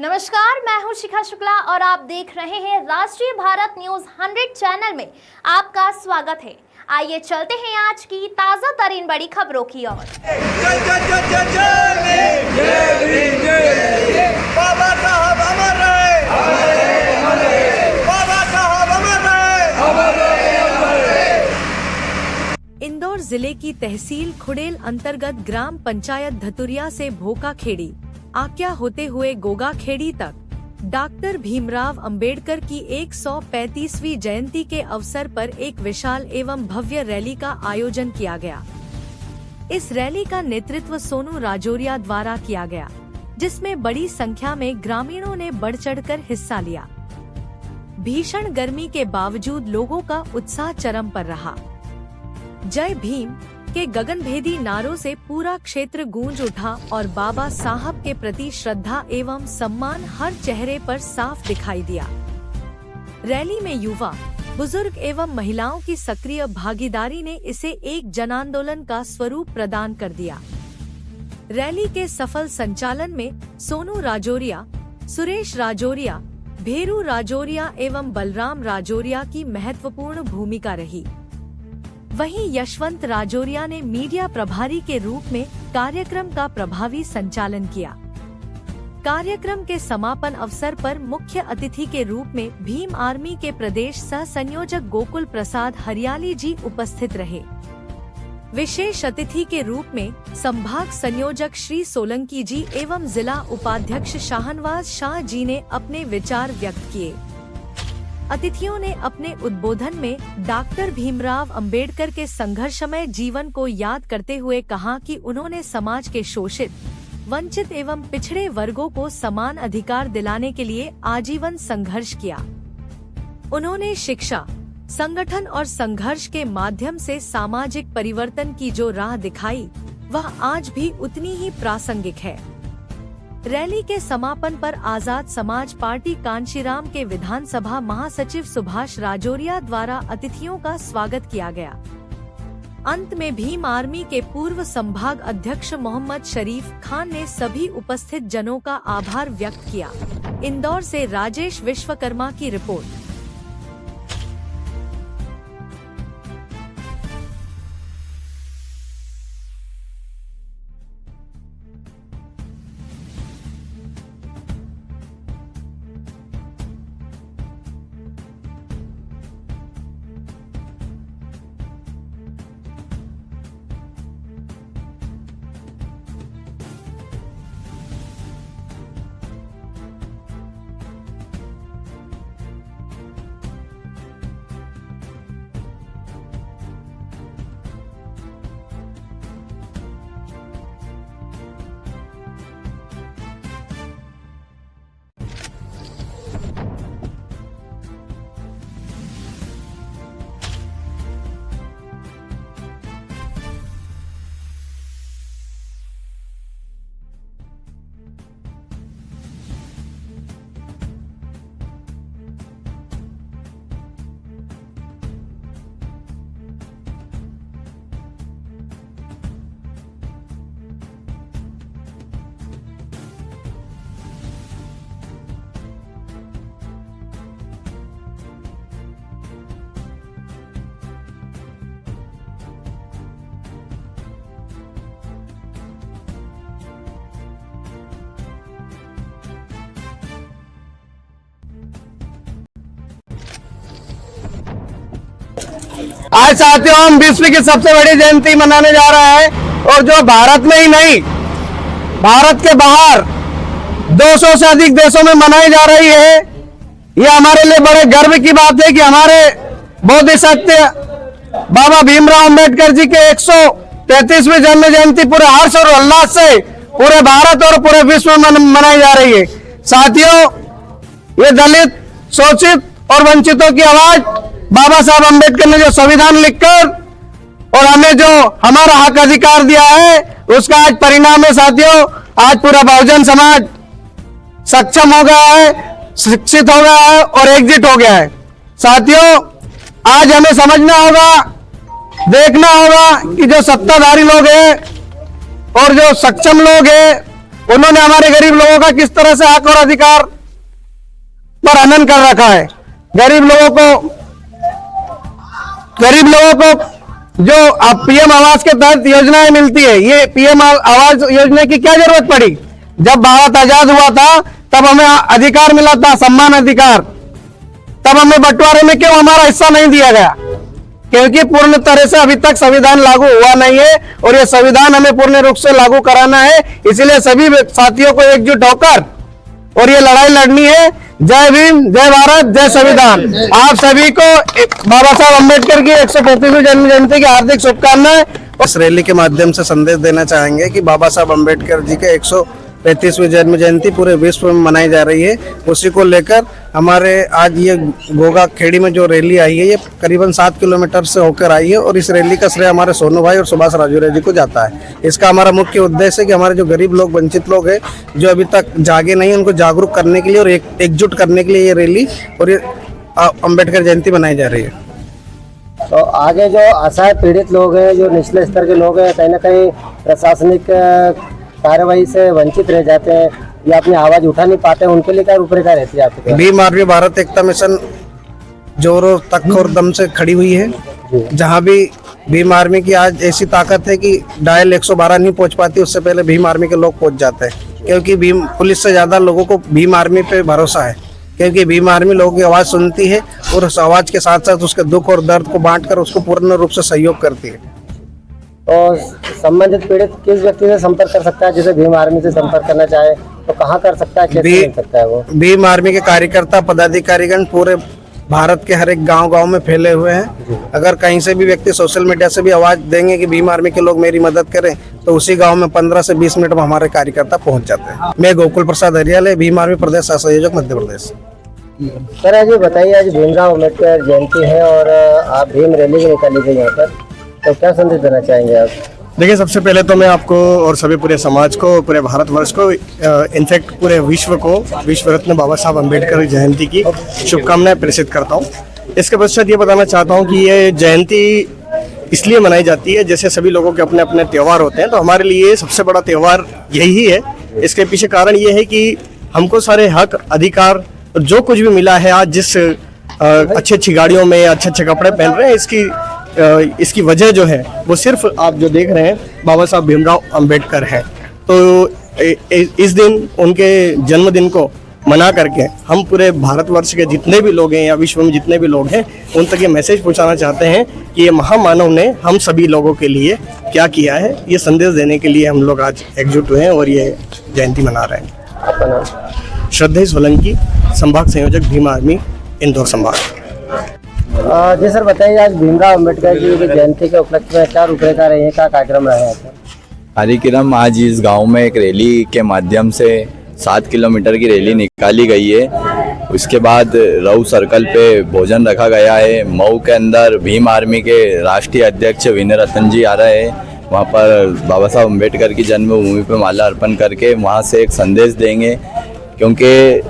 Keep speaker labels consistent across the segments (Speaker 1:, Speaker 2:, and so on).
Speaker 1: नमस्कार, मैं हूं शिखा शुक्ला और आप देख रहे हैं राष्ट्रीय भारत न्यूज 100 चैनल में आपका स्वागत है। आइए चलते हैं आज की ताजा तरीन बड़ी खबरों की ओर।
Speaker 2: बाबा साहब अमर रहे, बाबा साहब अमर रहे।
Speaker 3: इंदौर जिले की तहसील खुडेल अंतर्गत ग्राम पंचायत धतुरिया से भोका खेड़ी आक्या होते हुए गोगा खेड़ी तक डॉक्टर भीमराव अंबेडकर की 135वीं जयंती के अवसर पर एक विशाल एवं भव्य रैली का आयोजन किया गया। इस रैली का नेतृत्व सोनू राजौरिया द्वारा किया गया, जिसमें बड़ी संख्या में ग्रामीणों ने बढ़ चढ़कर हिस्सा लिया। भीषण गर्मी के बावजूद लोगों का उत्साह चरम पर रहा। जय भीम के गगनभेदी नारों से पूरा क्षेत्र गूंज उठा और बाबा साहब के प्रति श्रद्धा एवं सम्मान हर चेहरे पर साफ दिखाई दिया। रैली में युवा, बुजुर्ग एवं महिलाओं की सक्रिय भागीदारी ने इसे एक जनांदोलन का स्वरूप प्रदान कर दिया। रैली के सफल संचालन में सोनू राजौरिया, सुरेश राजौरिया, भेरू राजौरिया एवं बलराम राजौरिया की महत्वपूर्ण भूमिका रही। वहीं यशवंत राजौरिया ने मीडिया प्रभारी के रूप में कार्यक्रम का प्रभावी संचालन किया। कार्यक्रम के समापन अवसर पर मुख्य अतिथि के रूप में भीम आर्मी के प्रदेश सह संयोजक गोकुल प्रसाद हरियाली जी उपस्थित रहे। विशेष अतिथि के रूप में संभाग संयोजक श्री सोलंकी जी एवं जिला उपाध्यक्ष शाहनवाज शाह जी ने अपने विचार व्यक्त किए। अतिथियों ने अपने उद्बोधन में डॉक्टर भीमराव अंबेडकर के संघर्षमय जीवन को याद करते हुए कहा कि उन्होंने समाज के शोषित, वंचित एवं पिछड़े वर्गों को समान अधिकार दिलाने के लिए आजीवन संघर्ष किया। उन्होंने शिक्षा, संगठन और संघर्ष के माध्यम से सामाजिक परिवर्तन की जो राह दिखाई, वह आज भी उतनी ही प्रासंगिक है। रैली के समापन पर आजाद समाज पार्टी कांशीराम के विधानसभा महासचिव सुभाष राजौरिया द्वारा अतिथियों का स्वागत किया गया। अंत में भीम आर्मी के पूर्व संभाग अध्यक्ष मोहम्मद शरीफ खान ने सभी उपस्थित जनों का आभार व्यक्त किया। इंदौर से राजेश विश्वकर्मा की रिपोर्ट।
Speaker 2: आज साथियों हम विश्व की सबसे बड़ी जयंती मनाने जा रहे हैं और जो भारत में ही नहीं, भारत के बाहर 200 से अधिक देशों में मनाई जा रही है। ये हमारे लिए बड़े गर्व की बात है कि हमारे बोधिसत्व बाबा भीमराव अंबेडकर जी के 133वीं जन्म जयंती पूरे हर्ष और उल्लास से पूरे भारत और पूरे विश्व में मनाई जा रही है। साथियों, ये दलित, शोषित और वंचितों की आवाज बाबा साहब अंबेडकर ने जो संविधान लिखकर और हमें जो हमारा हक अधिकार दिया है, उसका आज परिणाम है। साथियों, आज पूरा बहुजन समाज सक्षम हो गया है, शिक्षित हो गया है और एकजुट हो गया है। साथियों, आज हमें समझना होगा, देखना होगा कि जो सत्ताधारी लोग हैं और जो सक्षम लोग हैं उन्होंने हमारे गरीब लोगों का किस तरह से हक और अधिकार पर हनन कर रखा है। गरीब लोगों को जो पीएम आवास के तहत योजनाएं मिलती है, ये पीएम आवास योजना की क्या जरूरत पड़ी? जब भारत आजाद हुआ था तब हमें अधिकार मिला था, सम्मान अधिकार, तब हमें बंटवारे में क्यों हमारा हिस्सा नहीं दिया गया? क्योंकि पूर्ण तरह से अभी तक संविधान लागू हुआ नहीं है और ये संविधान हमें पूर्ण रूप से लागू कराना है। इसलिए सभी साथियों को एकजुट होकर और ये लड़ाई लड़नी है। जय भीम, जय भारत, जय संविधान। आप सभी को बाबा साहब अम्बेडकर की 135वीं जन्म जयंती की हार्दिक शुभकामनाएं। इस रैली के माध्यम से संदेश देना चाहेंगे कि बाबा साहब अम्बेडकर जी के 135वीं जन्म जयंती पूरे विश्व में मनाई जा रही है। उसी को लेकर हमारे आज ये गोगा खेड़ी में जो रैली आई है, ये करीबन 7 किलोमीटर से होकर आई है और इस रैली का श्रेय हमारे सोनू भाई और सुभाष राजूरे जी को जाता है। इसका हमारा मुख्य उद्देश्य है कि हमारे जो गरीब लोग, वंचित लोग हैं, जो अभी तक जागे नहीं, उनको जागरूक करने के लिए और एकजुट करने के लिए ये रैली और ये अम्बेडकर जयंती मनाई जा रही है।
Speaker 4: तो आगे जो असहाय पीड़ित लोग हैं, जो निचले स्तर के लोग हैं, कहीं ना कहीं प्रशासनिक कार्यवाही से वंचित रह जाते हैं या अपनी आवाज उठा नहीं पाते हैं, उनके लिए क्या रूपरेखा रहती है आपकी?
Speaker 2: भीम आर्मी भारत एकता मिशन जोरों तक और दम से खड़ी हुई है। जहां भी भीम आर्मी की आज ऐसी ताकत है कि डायल 112 नहीं पहुंच पाती, उससे पहले भीम आर्मी के लोग पहुंच जाते हैं। क्योंकि भीम पुलिस से ज्यादा लोगों को भीम आर्मी पे भरोसा है, क्योंकि भीम आर्मी लोगों की आवाज सुनती है और उस आवाज के साथ साथ उसके दुख और दर्द को बांटकर उसको पूर्ण रूप से सहयोग करती है।
Speaker 4: तो संबंधित पीड़ित किस व्यक्ति से संपर्क कर सकता है? जैसे भीम आर्मी से संपर्क करना चाहे तो कहाँ कर सकता है, कैसे कर सकता है वो?
Speaker 2: भीम आर्मी के कार्यकर्ता, पदाधिकारीगण पूरे भारत के हर एक गांव में फैले हुए हैं। अगर कहीं से भी व्यक्ति सोशल मीडिया से भी आवाज देंगे कि भीम आर्मी के लोग मेरी मदद करें, तो उसी गांव में 15 से 20 मिनट में हमारे कार्यकर्ता पहुंच जाते हैं। मैं गोकुल प्रसाद हरियाल, भीम आर्मी प्रदेश संयोजक, मध्य प्रदेश।
Speaker 4: सर आज ये बताइए, आज भीमराव अम्बेडकर जयंती है और आप भीम रैली भी निकाली गई यहाँ पर, तो क्या संदेश देना चाहेंगे आप?
Speaker 5: देखिए, सबसे पहले तो मैं आपको और सभी पूरे समाज को, पूरे भारतवर्ष को, इनफैक्ट पूरे विश्व को विश्व रत्न बाबा साहब अम्बेडकर जयंती की शुभकामनाएं प्रेषित करता हूं। इसके पश्चात ये बताना चाहता हूं कि ये जयंती इसलिए मनाई जाती है, जैसे सभी लोगों के अपने अपने त्यौहार होते हैं, तो हमारे लिए सबसे बड़ा त्यौहार यही है। इसके पीछे कारण ये है कि हमको सारे हक, अधिकार, जो कुछ भी मिला है, आज जिस अच्छी अच्छी गाड़ियों में अच्छे अच्छे कपड़े पहन रहे हैं, इसकी वजह जो है वो सिर्फ आप जो देख रहे हैं बाबा साहब भीमराव अंबेडकर है। तो इस दिन, उनके जन्मदिन को मना करके हम पूरे भारतवर्ष के जितने भी लोग हैं या विश्व में जितने भी लोग हैं, उन तक ये मैसेज पहुंचाना चाहते हैं कि ये महामानव ने हम सभी लोगों के लिए क्या किया है। ये संदेश देने के लिए हम लोग आज एकजुट हुए हैं और ये जयंती मना रहे हैं।
Speaker 4: आपका नाम?
Speaker 5: श्रद्धेय सोलंकी, संभाग संयोजक, भीम आर्मी, इंदौर संभाग।
Speaker 4: जी सर, बताइए आज भीमराव अम्बेडकर जी की जयंती के उपलक्ष्य में क्या रूपरेखा रही है, क्या कार्यक्रम रहे हैं?
Speaker 6: कार्यक्रम आज इस गांव में एक रैली के माध्यम से 7 किलोमीटर की रैली निकाली गई है। उसके बाद राउ सर्कल पे भोजन रखा गया है। मऊ के अंदर भीम आर्मी के राष्ट्रीय अध्यक्ष विनय रतन जी आ रहे हैं। वहाँ पर बाबा साहब अम्बेडकर की जन्मभूमि पर माला अर्पण करके वहाँ से एक संदेश देंगे, क्योंकि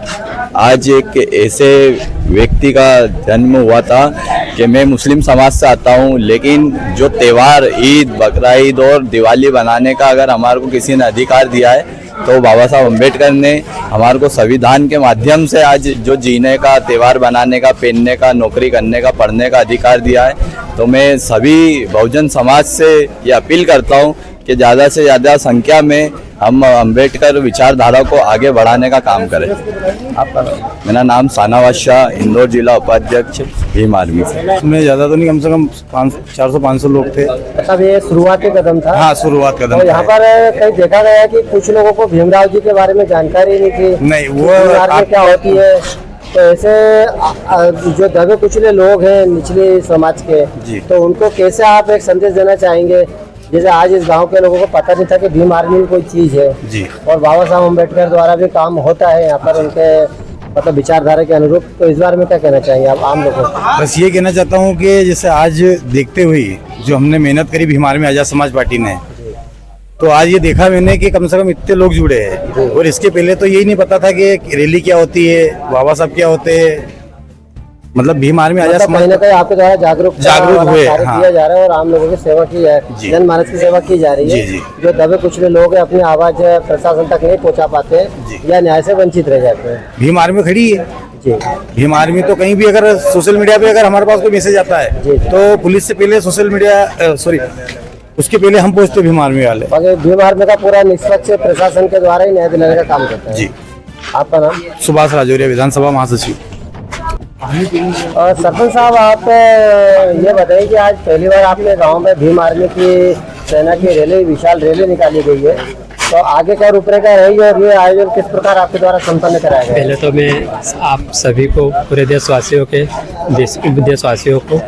Speaker 6: आज एक ऐसे व्यक्ति का जन्म हुआ था कि मैं मुस्लिम समाज से आता हूँ, लेकिन जो त्यौहार ईद, बकरा ईद और दिवाली बनाने का अगर हमारे को किसी ने अधिकार दिया है, तो बाबा साहब अम्बेडकर ने हमारे को संविधान के माध्यम से आज जो जीने का, त्यौहार बनाने का, पहनने का, नौकरी करने का, पढ़ने का अधिकार दिया है। तो मैं सभी बहुजन समाज से ये अपील करता हूँ कि ज़्यादा से ज़्यादा संख्या में हम अम्बेडकर विचारधारा को आगे बढ़ाने का काम करें।
Speaker 4: आपका?
Speaker 6: मेरा नाम सानावाज शाह, इंदौर जिला उपाध्यक्ष, भीम आर्मी से।
Speaker 7: में ज़्यादा तो नहीं, कम से कम 400-500 लोग थे।
Speaker 4: मतलब ये शुरुआती कदम था?
Speaker 7: हाँ, शुरुआत कदम।
Speaker 4: तो यहाँ पर कहीं देखा गया है कि कुछ लोगों को भीमराव जी के बारे में जानकारी नहीं थी।
Speaker 7: नहीं, वो
Speaker 4: क्या होती है, तो ऐसे जो दबे कुचले लोग हैं निचले समाज के, तो उनको कैसे आप एक संदेश देना चाहेंगे? जैसे आज इस गांव के लोगों को पता नहीं था कि भीम आर्मी कोई चीज है
Speaker 7: जी,
Speaker 4: और बाबा साहब अम्बेडकर द्वारा भी काम होता है यहाँ पर उनके मतलब विचारधारा के अनुरूप। तो इस बारे में क्या कहना चाहेंगे आप आम लोगों को?
Speaker 7: बस ये कहना चाहता हूँ कि जैसे आज देखते हुए जो हमने मेहनत करी भीम आर्मी आजाद समाज पार्टी ने, तो आज ये देखा मैंने कि कम से कम इतने लोग जुड़े हैं। और इसके पहले तो यही नहीं पता था कि रैली क्या होती है, बाबा साहब क्या होते हैं, मतलब भीम आर्मी आजाद
Speaker 4: मतलब कहीं
Speaker 7: समाज
Speaker 4: ना कहीं आपके द्वारा जागरूक
Speaker 7: हुए,
Speaker 4: कार्य
Speaker 7: हाँ।
Speaker 4: किया जा रहा है और आम लोगों की सेवा की है,
Speaker 7: जी।
Speaker 4: जनमानस की सेवा की जा रही है।
Speaker 7: जी, जी।
Speaker 4: जो दबे कुचले लोग हैं अपनी आवाज प्रशासन तक नहीं पहुंचा पाते या न्याय से वंचित रह जाते हैं।
Speaker 7: भीम आर्मी खड़ी है।
Speaker 4: जी
Speaker 7: भीम आर्मी तो कहीं भी अगर सोशल मीडिया पे अगर हमारे पास कोई मैसेज आता है
Speaker 4: जी, जी।
Speaker 7: तो पुलिस से पहले सोशल मीडिया सॉरी उसके पहले हम पहुंचते भीम आर्मी वाले।
Speaker 4: बाकी भीम आर्मी का पूरा निष्पक्ष प्रशासन के द्वारा ही न्याय दिलाने का काम करता है।
Speaker 7: जी।
Speaker 4: आपका नाम?
Speaker 7: सुभाष राजौरिया, विधानसभा महासचिव।
Speaker 4: और सरपंच साहब, आप ये बताइए कि आज पहली बार आपने गांव में भीम आर्मी की सेना की रैली, विशाल रैली निकाली गई है, तो आगे क्या रूपरेखा रहेगी और ये आयोजन किस प्रकार आपके द्वारा संपन्न कराया गया?
Speaker 8: पहले तो मैं आप सभी को, पूरे देशवासियों को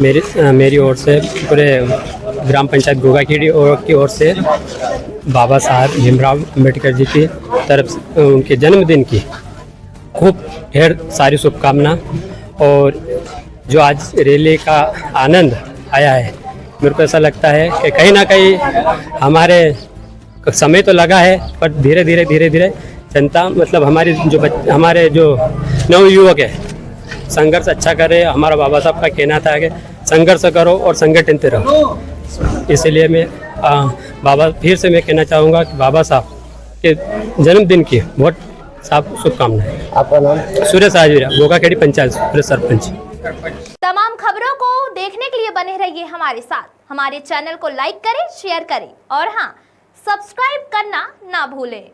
Speaker 8: मेरी ओर से, पूरे ग्राम पंचायत गोगाखेड़ी की ओर से बाबा साहब भीमराव अम्बेडकर जी की तरफ से उनके जन्मदिन की खूब ढेर सारी शुभकामना। और जो आज रैली का आनंद आया है, मेरे को ऐसा लगता है कि कहीं ना कहीं हमारे समय तो लगा है, पर धीरे धीरे जनता, मतलब हमारे जो नवयुवक है, संघर्ष अच्छा करे। हमारा बाबा साहब का कहना था कि संघर्ष करो और संगठित रहो। इसलिए मैं फिर से मैं कहना चाहूँगा कि बाबा साहब के जन्मदिन की बहुत साफ शुभकामनाएं।
Speaker 4: आपका नाम?
Speaker 8: सुरेश राजौरिया, गोगाखेड़ी पंचायत सरपंच।
Speaker 1: तमाम खबरों को देखने के लिए बने रहिए हमारे साथ। हमारे चैनल को लाइक करें, शेयर करें और हाँ, सब्सक्राइब करना ना भूलें।